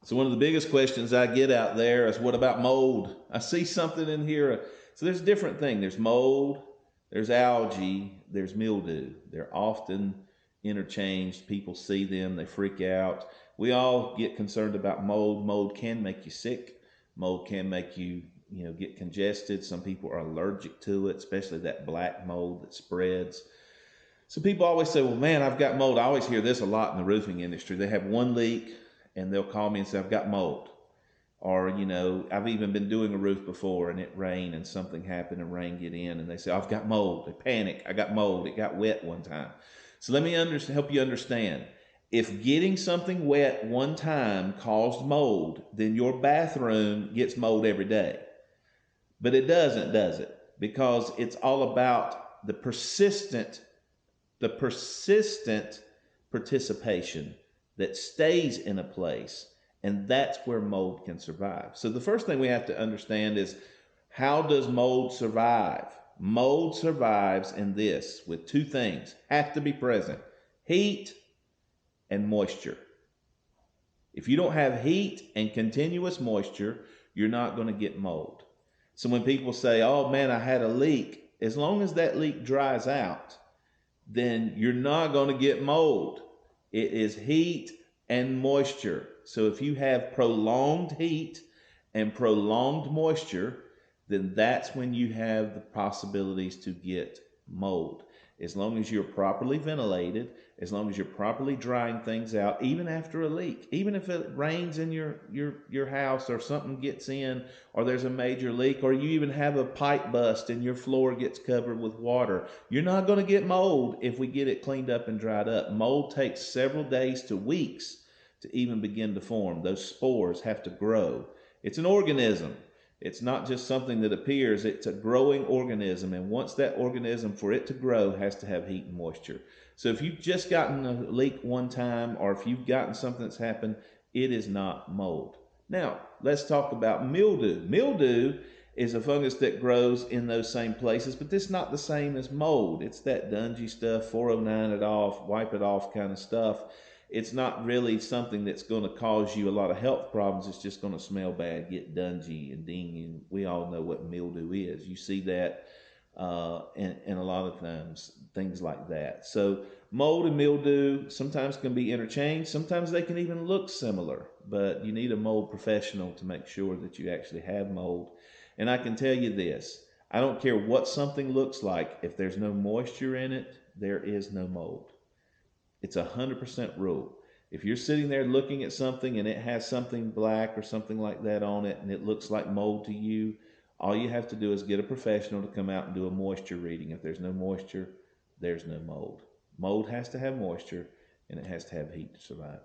So one of the biggest questions I get out there is, what about mold? I see something in here. So there's different things. There's mold, there's algae, there's mildew. They're often interchanged. People see them, they freak out. We all get concerned about mold. Mold can make you sick. Mold can make you, get congested. Some people are allergic to it, especially that black mold that spreads. So people always say, well, man, I've got mold. I always hear this a lot in the roofing industry. They have one leak and they'll call me and say, I've got mold. Or, I've even been doing a roof before and it rained and something happened and rain get in and they say, I've got mold. They panic. I got mold. It got wet one time. So let me help you understand. If getting something wet one time caused mold, then your bathroom gets mold every day. But it doesn't, does it? Because it's all about the persistent participation that stays in a place, and that's where mold can survive. So the first thing we have to understand is, how does mold survive? Mold survives in this with two things have to be present: heat and moisture. If you don't have heat and continuous moisture, you're not going to get mold. So when people say, oh man, I had a leak, as long as that leak dries out, then you're not going to get mold. It is heat and moisture. So if you have prolonged heat and prolonged moisture, then that's when you have the possibilities to get mold. As long as you're properly ventilated, as long as you're properly drying things out, even after a leak, even if it rains in your house or something gets in, or there's a major leak, or you even have a pipe bust and your floor gets covered with water, you're not going to get mold if we get it cleaned up and dried up. Mold takes several days to weeks to even begin to form. Those spores have to grow. It's an organism. It's not just something that appears. It's a growing organism. And once that organism, for it to grow, has to have heat and moisture. So if you've just gotten a leak one time, or if you've gotten something that's happened, it is not mold. Now, let's talk about mildew. Mildew is a fungus that grows in those same places, but it's not the same as mold. It's that dungy stuff, 409 it off, wipe it off kind of stuff. It's not really something that's going to cause you a lot of health problems. It's just going to smell bad, get dungy and dingy. And we all know what mildew is. You see that in a lot of times, things like that. So mold and mildew sometimes can be interchanged. Sometimes they can even look similar, but you need a mold professional to make sure that you actually have mold. And I can tell you this, I don't care what something looks like. If there's no moisture in it, there is no mold. It's 100% rule. If you're sitting there looking at something and it has something black or something like that on it and it looks like mold to you, all you have to do is get a professional to come out and do a moisture reading. If there's no moisture, there's no mold. Mold has to have moisture and it has to have heat to survive.